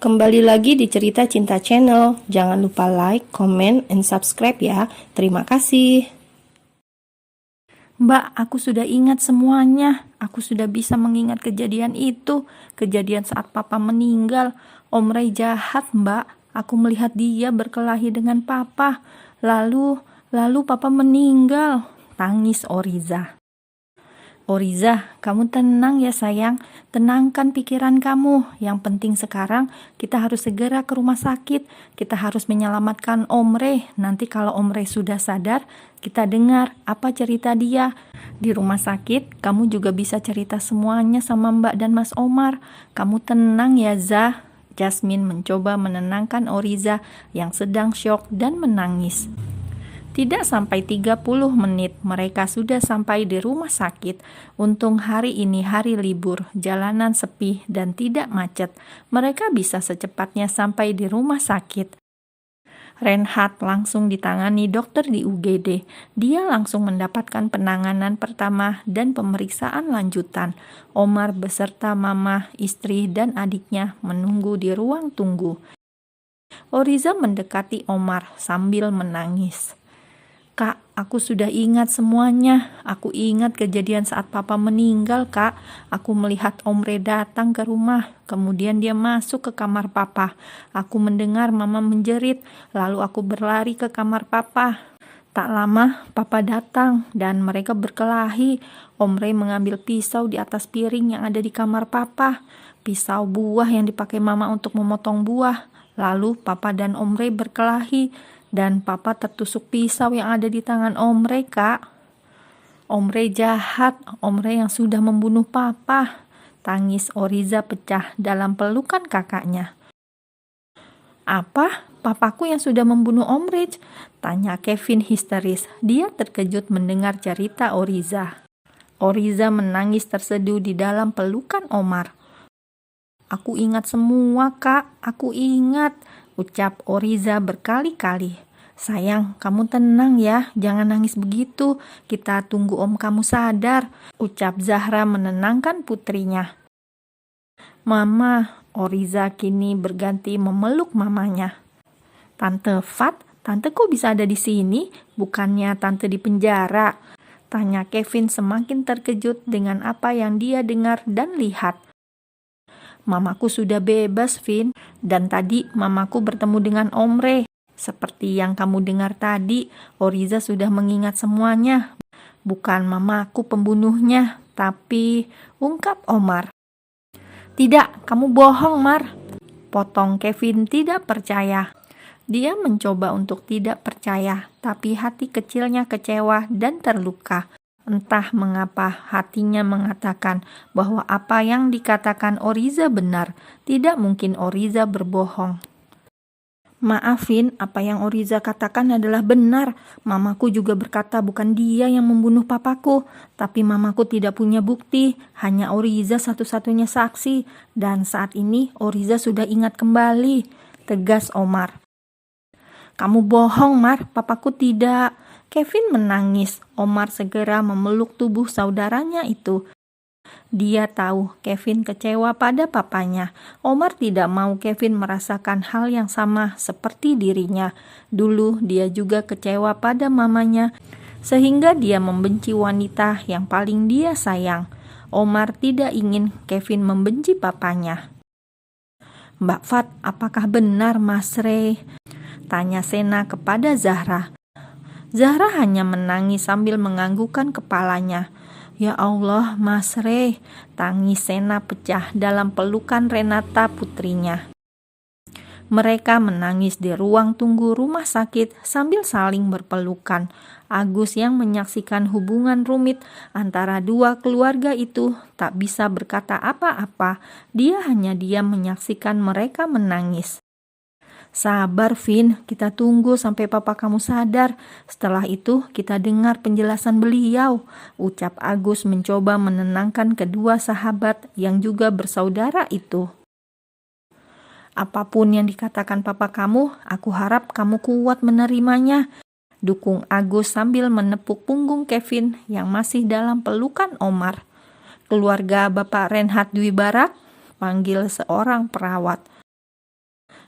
Kembali lagi di Cerita Cinta Channel. Jangan lupa like, comment, and subscribe ya. Terima kasih. Mbak, aku sudah ingat semuanya. Aku sudah bisa mengingat kejadian itu. Kejadian saat papa meninggal. Om Ray jahat, Mbak. Aku melihat dia berkelahi dengan papa. Lalu papa meninggal. Tangis Oriza. Oriza, kamu tenang ya sayang. Tenangkan pikiran kamu. Yang penting sekarang kita harus segera ke rumah sakit. Kita harus menyelamatkan Om Ray. Nanti kalau Om Ray sudah sadar, kita dengar apa cerita dia. Di rumah sakit, kamu juga bisa cerita semuanya sama Mbak dan Mas Omar. Kamu tenang ya, Zah. Jasmine mencoba menenangkan Oriza yang sedang syok dan menangis. Tidak sampai 30 menit mereka sudah sampai di rumah sakit. Untung hari ini hari libur, jalanan sepi dan tidak macet. Mereka bisa secepatnya sampai di rumah sakit. Reinhard langsung ditangani dokter di UGD. Dia langsung mendapatkan penanganan pertama dan pemeriksaan lanjutan. Omar beserta mama, istri, dan adiknya menunggu di ruang tunggu. Oriza mendekati Omar sambil menangis. Kak, aku sudah ingat semuanya. Aku ingat kejadian saat papa meninggal, Kak. Aku melihat Om Ray datang ke rumah. Kemudian dia masuk ke kamar papa. Aku mendengar mama menjerit. Lalu aku berlari ke kamar papa. Tak lama, papa datang dan mereka berkelahi. Om Ray mengambil pisau di atas piring yang ada di kamar papa. Pisau buah yang dipakai mama untuk memotong buah. Lalu papa dan Om Ray berkelahi. Dan papa tertusuk pisau yang ada di tangan Om Ray, Kak. Om Ray jahat, Om Ray yang sudah membunuh papa. Tangis Oriza pecah dalam pelukan kakaknya. Apa? Papaku yang sudah membunuh Om Ray? Tanya Kevin histeris. Dia terkejut mendengar cerita Oriza. Oriza menangis terseduh di dalam pelukan Omar. Aku ingat semua, Kak. Aku ingat, ucap Oriza berkali-kali. Sayang, kamu tenang ya. Jangan nangis begitu. Kita tunggu om kamu sadar, ucap Zahra menenangkan putrinya. Mama, Oriza kini berganti memeluk mamanya. Tante Fat, tante kok bisa ada di sini? Bukannya tante di penjara? Tanya Kevin semakin terkejut dengan apa yang dia dengar dan lihat. Mamaku sudah bebas, Vin. Dan tadi mamaku bertemu dengan Om Ray. Seperti yang kamu dengar tadi, Oriza sudah mengingat semuanya. Bukan mamaku pembunuhnya, tapi ungkap Omar. Tidak, kamu bohong, Mar. Potong Kevin tidak percaya. Dia mencoba untuk tidak percaya, tapi hati kecilnya kecewa dan terluka. Entah mengapa hatinya mengatakan bahwa apa yang dikatakan Oriza benar. Tidak mungkin Oriza berbohong. Maafin, apa yang Oriza katakan adalah benar. Mamaku juga berkata bukan dia yang membunuh papaku. Tapi mamaku tidak punya bukti. Hanya Oriza satu-satunya saksi. Dan saat ini Oriza sudah ingat kembali. Tegas Omar. Kamu bohong, Mar. Papaku tidak. Kevin menangis. Omar segera memeluk tubuh saudaranya itu. Dia tahu Kevin kecewa pada papanya. Omar tidak mau Kevin merasakan hal yang sama seperti dirinya. Dulu dia juga kecewa pada mamanya, sehingga dia membenci wanita yang paling dia sayang. Omar tidak ingin Kevin membenci papanya. Mbak Fat, apakah benar Mas Ray? Tanya Sena kepada Zahra. Zahra hanya menangis sambil menganggukkan kepalanya. Ya Allah, Mas Ray, tangis Sena pecah dalam pelukan Renata putrinya. Mereka menangis di ruang tunggu rumah sakit sambil saling berpelukan. Agus yang menyaksikan hubungan rumit antara dua keluarga itu tak bisa berkata apa-apa. Dia hanya diam menyaksikan mereka menangis. Sabar, Vin, kita tunggu sampai papa kamu sadar. Setelah itu kita dengar penjelasan beliau, ucap Agus mencoba menenangkan kedua sahabat yang juga bersaudara itu. Apapun yang dikatakan papa kamu, aku harap kamu kuat menerimanya. Dukung Agus sambil menepuk punggung Kevin yang masih dalam pelukan Omar. Keluarga Bapak Reinhard Dwi Barak, panggil seorang perawat.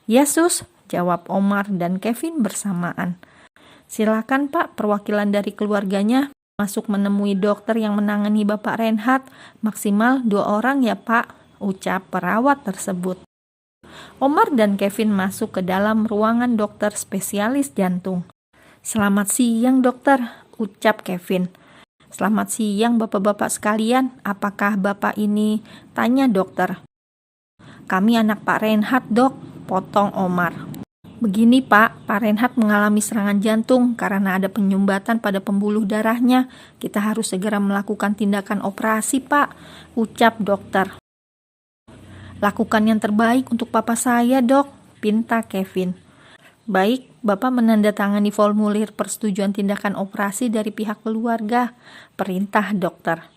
Yesus, jawab Omar dan Kevin bersamaan. Silakan Pak, perwakilan dari keluarganya masuk menemui dokter yang menangani Bapak Reinhard. Maksimal 2 orang ya Pak, ucap perawat tersebut. Omar dan Kevin masuk ke dalam ruangan dokter spesialis jantung. Selamat siang dokter, ucap Kevin. Selamat siang bapak-bapak sekalian, apakah bapak ini? Tanya dokter. Kami anak Pak Reinhard dok, potong Omar. Begini Pak Reinhard mengalami serangan jantung karena ada penyumbatan pada pembuluh darahnya. Kita harus segera melakukan tindakan operasi Pak, ucap dokter. Lakukan yang terbaik untuk papa saya dok, pinta Kevin. Baik, Bapak menandatangani formulir persetujuan tindakan operasi dari pihak keluarga, perintah dokter.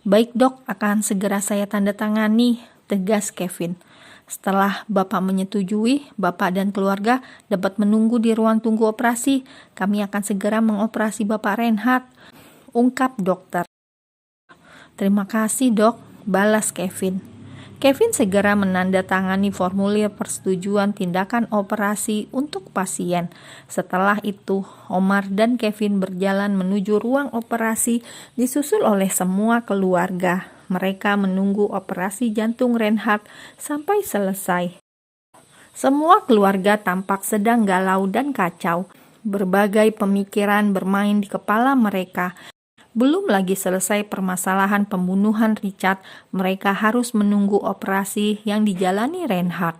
Baik dok, akan segera saya tanda tangani, tegas Kevin. Setelah Bapak menyetujui, Bapak dan keluarga dapat menunggu di ruang tunggu operasi. Kami akan segera mengoperasi Bapak Reinhard, ungkap dokter. Terima kasih dok, balas Kevin. Kevin segera menandatangani formulir persetujuan tindakan operasi untuk pasien. Setelah itu, Omar dan Kevin berjalan menuju ruang operasi disusul oleh semua keluarga. Mereka menunggu operasi jantung Reinhard sampai selesai. Semua keluarga tampak sedang galau dan kacau. Berbagai pemikiran bermain di kepala mereka. Belum lagi selesai permasalahan pembunuhan Richard, mereka harus menunggu operasi yang dijalani Reinhard.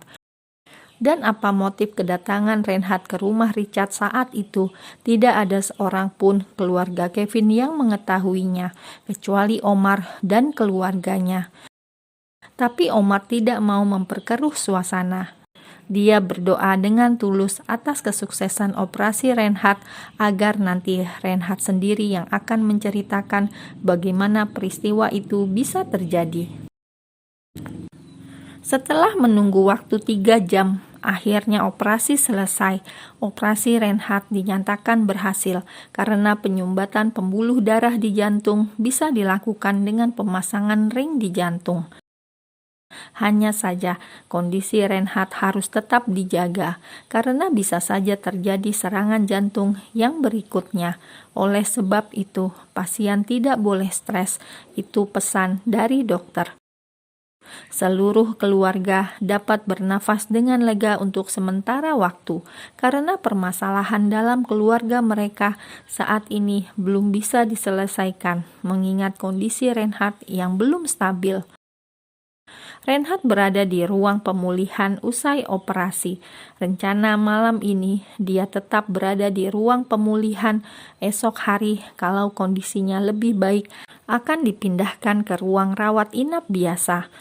Dan apa motif kedatangan Reinhard ke rumah Richard saat itu? Tidak ada seorang pun keluarga Kevin yang mengetahuinya, kecuali Omar dan keluarganya. Tapi Omar tidak mau memperkeruh suasana. Dia berdoa dengan tulus atas kesuksesan operasi Reinhard agar nanti Reinhard sendiri yang akan menceritakan bagaimana peristiwa itu bisa terjadi. Setelah menunggu waktu 3 jam, akhirnya operasi selesai. Operasi Reinhard dinyatakan berhasil karena penyumbatan pembuluh darah di jantung bisa dilakukan dengan pemasangan ring di jantung. Hanya saja kondisi Reinhard harus tetap dijaga karena bisa saja terjadi serangan jantung yang berikutnya. Oleh sebab itu, pasien tidak boleh stres. Itu pesan dari dokter. Seluruh keluarga dapat bernafas dengan lega untuk sementara waktu karena permasalahan dalam keluarga mereka saat ini belum bisa diselesaikan mengingat kondisi Reinhard yang belum stabil. Reinhard berada di ruang pemulihan usai operasi. Rencana malam ini dia tetap berada di ruang pemulihan. Esok hari kalau kondisinya lebih baik akan dipindahkan ke ruang rawat inap biasa.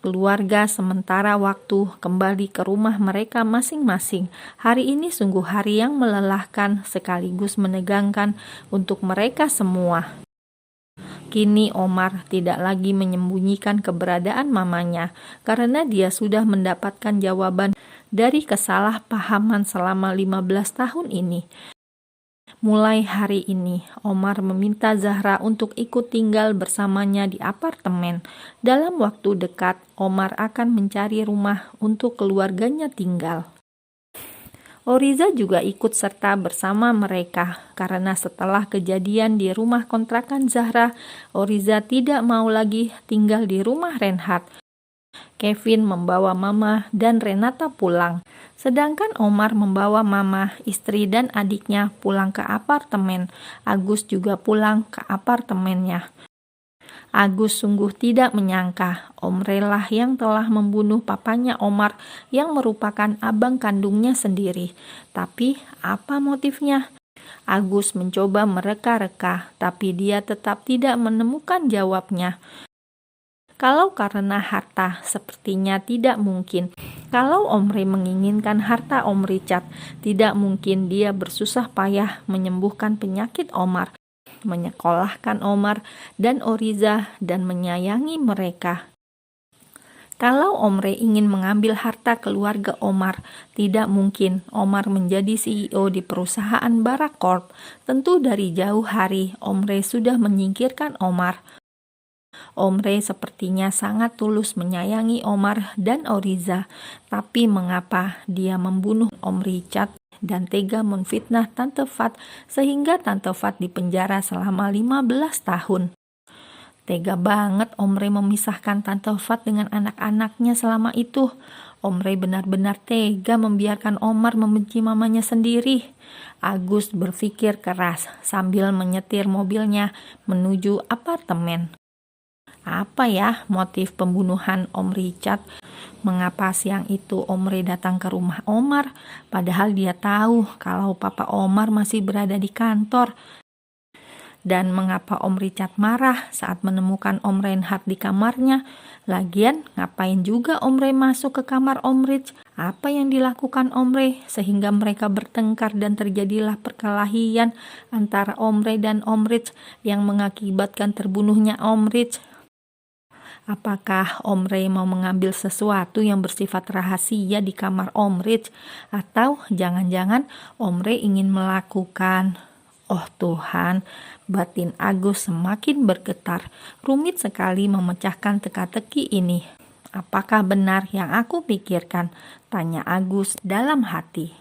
Keluarga sementara waktu kembali ke rumah mereka masing-masing. Hari ini sungguh hari yang melelahkan sekaligus menegangkan untuk mereka semua. Kini Omar tidak lagi menyembunyikan keberadaan mamanya karena dia sudah mendapatkan jawaban dari kesalahpahaman selama 15 tahun ini. Mulai hari ini, Omar meminta Zahra untuk ikut tinggal bersamanya di apartemen. Dalam waktu dekat, Omar akan mencari rumah untuk keluarganya tinggal. Oriza juga ikut serta bersama mereka karena setelah kejadian di rumah kontrakan Zahra, Oriza tidak mau lagi tinggal di rumah Reinhard. Kevin membawa Mama dan Renata pulang, sedangkan Omar membawa Mama, istri dan adiknya pulang ke apartemen. Agus juga pulang ke apartemennya. Agus sungguh tidak menyangka Omre lah yang telah membunuh papanya Omar yang merupakan abang kandungnya sendiri. Tapi apa motifnya? Agus mencoba mereka-reka, tapi dia tetap tidak menemukan jawabnya. Kalau karena harta, sepertinya tidak mungkin. Kalau Omri menginginkan harta Om Richard, tidak mungkin dia bersusah payah menyembuhkan penyakit Omar, menyekolahkan Omar dan Oriza dan menyayangi mereka. Kalau Omre ingin mengambil harta keluarga Omar, tidak mungkin Omar menjadi CEO di perusahaan Barak Corp. Tentu dari jauh hari Omre sudah menyingkirkan Omar. Omri sepertinya sangat tulus menyayangi Omar dan Oriza, tapi mengapa dia membunuh Om Richard dan tega menfitnah Tante Fat sehingga Tante Fat dipenjara selama 15 tahun? Tega banget Omri memisahkan Tante Fat dengan anak-anaknya selama itu. Omri benar-benar tega membiarkan Omar membenci mamanya sendiri. Agus berpikir keras sambil menyetir mobilnya menuju apartemen. Apa ya motif pembunuhan Om Richard? Mengapa siang itu Omri datang ke rumah Omar, padahal dia tahu kalau Papa Omar masih berada di kantor? Dan mengapa Om Richard marah saat menemukan Om Reinhardt di kamarnya? Lagian ngapain juga Om Rey masuk ke kamar Om Rich? Apa yang dilakukan Om Rey sehingga mereka bertengkar dan terjadilah perkelahian antara Om Rey dan Om Rich yang mengakibatkan terbunuhnya Om Rich? Apakah Om Rey mau mengambil sesuatu yang bersifat rahasia di kamar Om Rich? Atau jangan-jangan Om Rey ingin melakukan... Oh Tuhan, batin Agus semakin bergetar. Rumit sekali memecahkan teka-teki ini. Apakah benar yang aku pikirkan? Tanya Agus dalam hati.